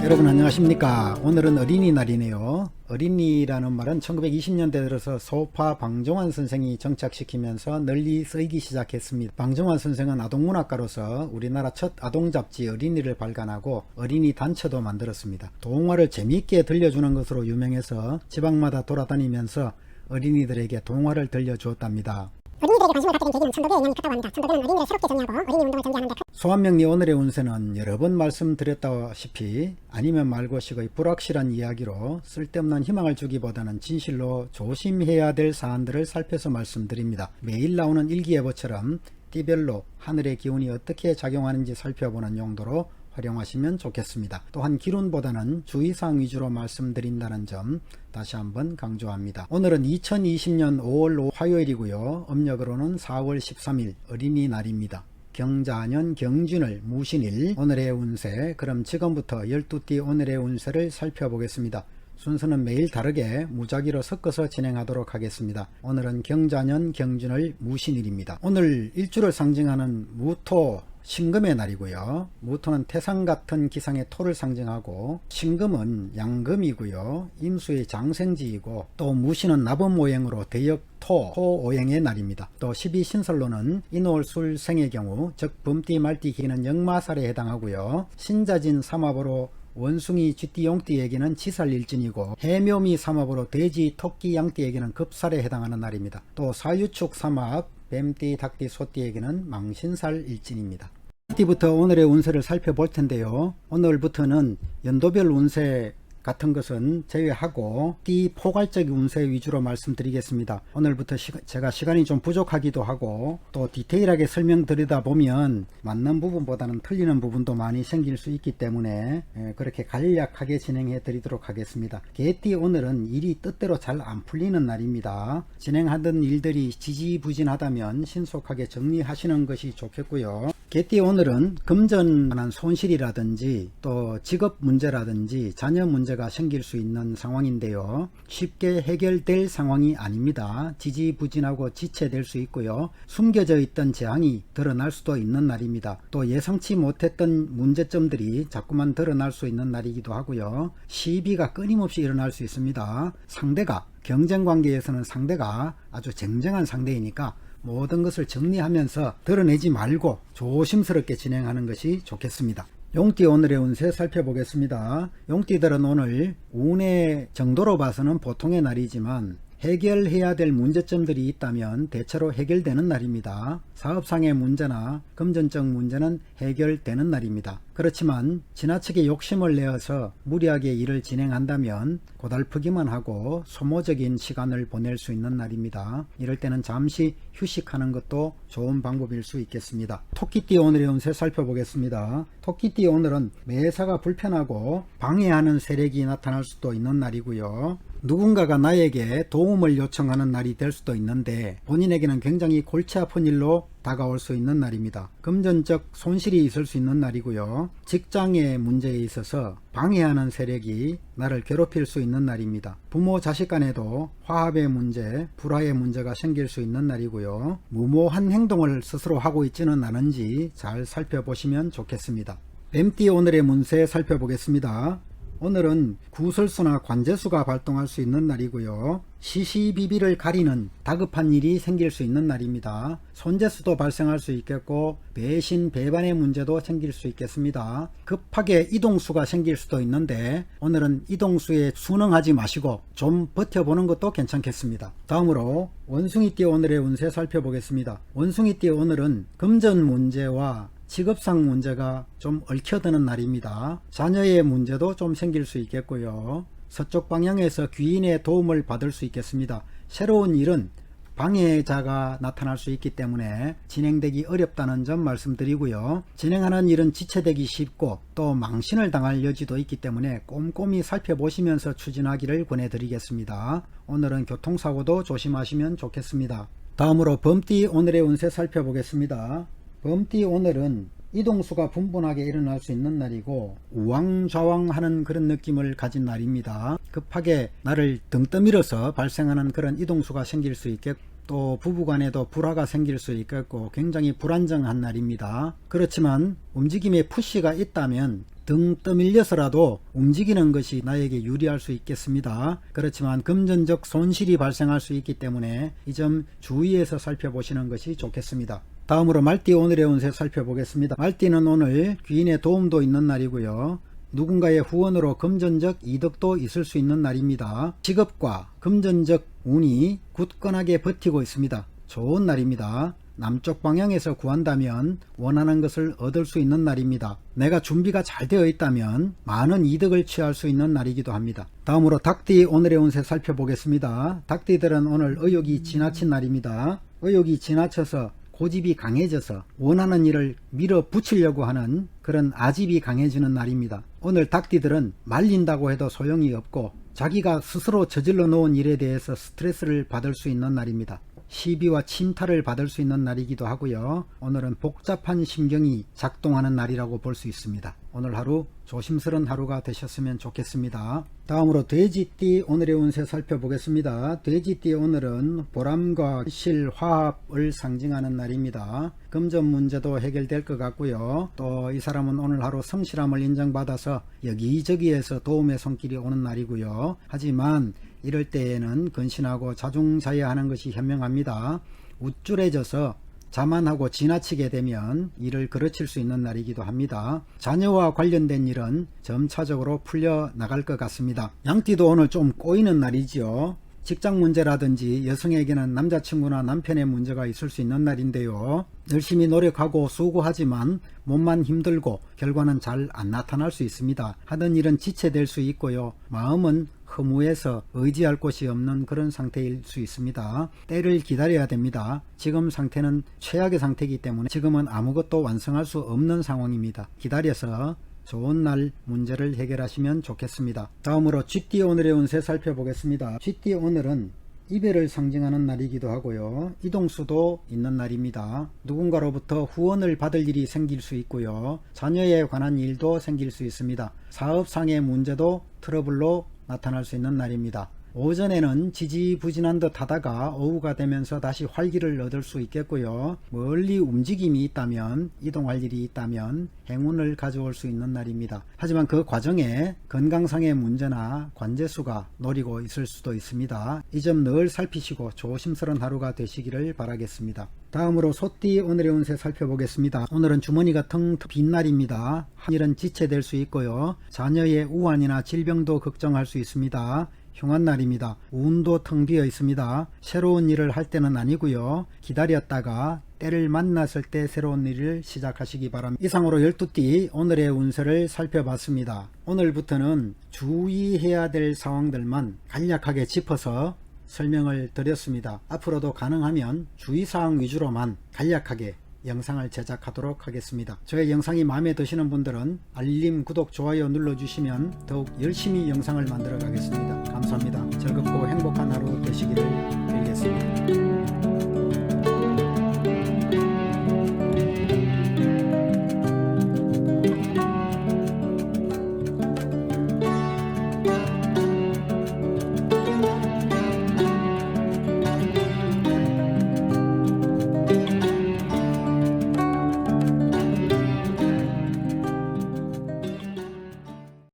여러분 안녕하십니까. 오늘은 어린이날이네요. 어린이라는 말은 1920년대 들어서 소파 방종환 선생이 정착시키면서 널리 쓰이기 시작했습니다. 방종환 선생은 아동문학가로서 우리나라 첫 아동잡지 어린이를 발간하고 어린이 단체도 만들었습니다. 동화를 재미있게 들려주는 것으로 유명해서 지방마다 돌아다니면서 어린이들에게 동화를 들려주었답니다. 어린이들에게 관심을 갖게 된 계기는 천도교의 영향이 컸다고 합니다. 천도교는 어린이를 새롭게 정의하고 어린이 운동을 전개하는 데 소한명리 오늘의 운세는 여러 번 말씀드렸다시피 아니면 말고식의 불확실한 이야기로 쓸데없는 희망을 주기보다는 진실로 조심해야 될 사안들을 살펴서 말씀드립니다. 매일 나오는 일기예보처럼 띠별로 하늘의 기운이 어떻게 작용하는지 살펴보는 용도로 활용하시면 좋겠습니다. 또한 기론보다는 주의사항 위주로 말씀드린다는 점 다시 한번 강조합니다. 오늘은 2020년 5월 5일 화요일이고요. 음력으로는 4월 13일 어린이날입니다. 경자년 경준월 무신일 오늘의 운세, 그럼 지금부터 12띠 오늘의 운세를 살펴보겠습니다. 순서는 매일 다르게 무작위로 섞어서 진행하도록 하겠습니다. 오늘은 경자년 경준월 무신일입니다. 오늘 일주를 상징하는 무토 신금의 날이고요. 무토는 태산 같은 기상의 토를 상징하고 신금은 양금이고요. 임수의 장생지이고 또 무신은 나범오행으로 대역토 토오행의 날입니다. 또 12신설로는 인월술생의 경우 즉 범띠 말띠 기는 역마살에 해당하고요. 신자진 삼합으로 원숭이 쥐띠 용띠에게는 지살일진이고 해묘미 삼합으로 돼지 토끼 양띠에게는 급살에 해당하는 날입니다. 또 사유축 삼합 뱀띠 닭띠 소띠에게는 망신살 일진입니다. 띠부터 오늘의 운세를 살펴볼 텐데요. 오늘부터는 연도별 운세 같은 것은 제외하고 띠 포괄적 운세 위주로 말씀드리겠습니다. 오늘부터 제가 시간이 좀 부족하기도 하고 또 디테일하게 설명드리다 보면 맞는 부분보다는 틀리는 부분도 많이 생길 수 있기 때문에 그렇게 간략하게 진행해 드리도록 하겠습니다. 개띠 오늘은 일이 뜻대로 잘 안 풀리는 날입니다. 진행하던 일들이 지지부진하다면 신속하게 정리하시는 것이 좋겠고요. 개띠 오늘은 금전한 손실이라든지 또 직업 문제라든지 자녀 문제가 생길 수 있는 상황인데요. 쉽게 해결될 상황이 아닙니다. 지지부진하고 지체될 수 있고요. 숨겨져 있던 재앙이 드러날 수도 있는 날입니다. 또 예상치 못했던 문제점들이 자꾸만 드러날 수 있는 날이기도 하고요. 시비가 끊임없이 일어날 수 있습니다. 상대가 경쟁관계에서는 상대가 아주 쟁쟁한 상대이니까 모든 것을 정리하면서 드러내지 말고 조심스럽게 진행하는 것이 좋겠습니다. 용띠 오늘의 운세 살펴보겠습니다. 용띠들은 오늘 운의 정도로 봐서는 보통의 날이지만 해결해야 될 문제점들이 있다면 대체로 해결되는 날입니다. 사업상의 문제나 금전적 문제는 해결되는 날입니다. 그렇지만 지나치게 욕심을 내어서 무리하게 일을 진행한다면 고달프기만 하고 소모적인 시간을 보낼 수 있는 날입니다. 이럴 때는 잠시 휴식하는 것도 좋은 방법일 수 있겠습니다. 토끼띠 오늘의 운세 살펴보겠습니다. 토끼띠 오늘은 매사가 불편하고 방해하는 세력이 나타날 수도 있는 날이고요. 누군가가 나에게 도움을 요청하는 날이 될 수도 있는데 본인에게는 굉장히 골치 아픈 일로 다가올 수 있는 날입니다. 금전적 손실이 있을 수 있는 날이고요. 직장의 문제에 있어서 방해하는 세력이 나를 괴롭힐 수 있는 날입니다. 부모 자식 간에도 화합의 문제, 불화의 문제가 생길 수 있는 날이고요. 무모한 행동을 스스로 하고 있지는 않은지 잘 살펴보시면 좋겠습니다. 뱀띠 오늘의 운세 살펴보겠습니다. 오늘은 구설수나 관제수가 발동할 수 있는 날이고요. 시시비비를 가리는 다급한 일이 생길 수 있는 날입니다. 손재수도 발생할 수 있겠고 배신 배반의 문제도 생길 수 있겠습니다. 급하게 이동수가 생길 수도 있는데 오늘은 이동수에 순응하지 마시고 좀 버텨보는 것도 괜찮겠습니다. 다음으로 원숭이띠 오늘의 운세 살펴보겠습니다. 원숭이띠 오늘은 금전 문제와 직업상 문제가 좀 얽혀드는 날입니다. 자녀의 문제도 좀 생길 수 있겠고요. 서쪽 방향에서 귀인의 도움을 받을 수 있겠습니다. 새로운 일은 방해자가 나타날 수 있기 때문에 진행되기 어렵다는 점 말씀드리고요. 진행하는 일은 지체되기 쉽고 또 망신을 당할 여지도 있기 때문에 꼼꼼히 살펴보시면서 추진하기를 권해드리겠습니다. 오늘은 교통사고도 조심하시면 좋겠습니다. 다음으로 범띠 오늘의 운세 살펴보겠습니다. 범띠 오늘은 이동수가 분분하게 일어날 수 있는 날이고 우왕좌왕하는 그런 느낌을 가진 날입니다. 급하게 나를 등 떠밀어서 발생하는 그런 이동수가 생길 수 있겠고 또 부부간에도 불화가 생길 수 있겠고 굉장히 불안정한 날입니다. 그렇지만 움직임에 푸시가 있다면 등 떠밀려서라도 움직이는 것이 나에게 유리할 수 있겠습니다. 그렇지만 금전적 손실이 발생할 수 있기 때문에 이 점 주의해서 살펴보시는 것이 좋겠습니다. 다음으로 말띠 오늘의 운세 살펴보겠습니다. 말띠는 오늘 귀인의 도움도 있는 날이고요. 누군가의 후원으로 금전적 이득도 있을 수 있는 날입니다. 직업과 금전적 운이 굳건하게 버티고 있습니다. 좋은 날입니다. 남쪽 방향에서 구한다면 원하는 것을 얻을 수 있는 날입니다. 내가 준비가 잘 되어 있다면 많은 이득을 취할 수 있는 날이기도 합니다. 다음으로 닭띠 오늘의 운세 살펴보겠습니다. 닭띠들은 오늘 의욕이 지나친 날입니다. 의욕이 지나쳐서 고집이 강해져서 원하는 일을 밀어붙이려고 하는 그런 아집이 강해지는 날입니다. 오늘 닭띠들은 말린다고 해도 소용이 없고 자기가 스스로 저질러 놓은 일에 대해서 스트레스를 받을 수 있는 날입니다. 시비와 침탈을 받을 수 있는 날이기도 하고요. 오늘은 복잡한 심경이 작동하는 날이라고 볼 수 있습니다. 오늘 하루 조심스러운 하루가 되셨으면 좋겠습니다. 다음으로 돼지띠 오늘의 운세 살펴보겠습니다. 돼지띠 오늘은 보람과 실, 화합을 상징하는 날입니다. 금전 문제도 해결될 것 같고요. 또 이 사람은 오늘 하루 성실함을 인정받아서 여기저기에서 도움의 손길이 오는 날이고요. 하지만 이럴 때에는 근신하고 자중자애하는 것이 현명합니다. 우쭐해져서 자만하고 지나치게 되면 일을 그르칠 수 있는 날이기도 합니다. 자녀와 관련된 일은 점차적으로 풀려 나갈 것 같습니다. 양띠도 오늘 좀 꼬이는 날이지요. 직장 문제라든지 여성에게는 남자친구나 남편의 문제가 있을 수 있는 날인데요. 열심히 노력하고 수고하지만 몸만 힘들고 결과는 잘 안 나타날 수 있습니다. 하던 일은 지체될 수 있고요. 마음은 허무해서 의지할 곳이 없는 그런 상태일 수 있습니다. 때를 기다려야 됩니다. 지금 상태는 최악의 상태이기 때문에 지금은 아무것도 완성할 수 없는 상황입니다. 기다려서 좋은 날 문제를 해결하시면 좋겠습니다. 다음으로 쥐띠 오늘의 운세 살펴보겠습니다. 쥐띠 오늘은 이별을 상징하는 날이기도 하고요. 이동수도 있는 날입니다. 누군가로부터 후원을 받을 일이 생길 수 있고요. 자녀에 관한 일도 생길 수 있습니다. 사업상의 문제도 트러블로 나타날 수 있는 날입니다. 오전에는 지지부진한 듯 하다가 오후가 되면서 다시 활기를 얻을 수 있겠고요. 멀리 움직임이 있다면, 이동할 일이 있다면 행운을 가져올 수 있는 날입니다. 하지만 그 과정에 건강상의 문제나 관제수가 노리고 있을 수도 있습니다. 이 점 늘 살피시고 조심스러운 하루가 되시기를 바라겠습니다. 다음으로 소띠 오늘의 운세 살펴보겠습니다. 오늘은 주머니가 텅 빈 날입니다. 한 일은 지체될 수 있고요. 자녀의 우환이나 질병도 걱정할 수 있습니다. 흉한 날입니다. 운도 텅 비어 있습니다. 새로운 일을 할 때는 아니고요. 기다렸다가 때를 만났을 때 새로운 일을 시작하시기 바랍니다. 이상으로 12띠 오늘의 운세를 살펴봤습니다. 오늘부터는 주의해야 될 상황들만 간략하게 짚어서 설명을 드렸습니다. 앞으로도 가능하면 주의사항 위주로만 간략하게 영상을 제작하도록 하겠습니다. 저의 영상이 마음에 드시는 분들은 알림, 구독, 좋아요 눌러주시면 더욱 열심히 영상을 만들어 가겠습니다. 감사합니다. 즐겁고 행복한 하루 되시기를 빌겠습니다.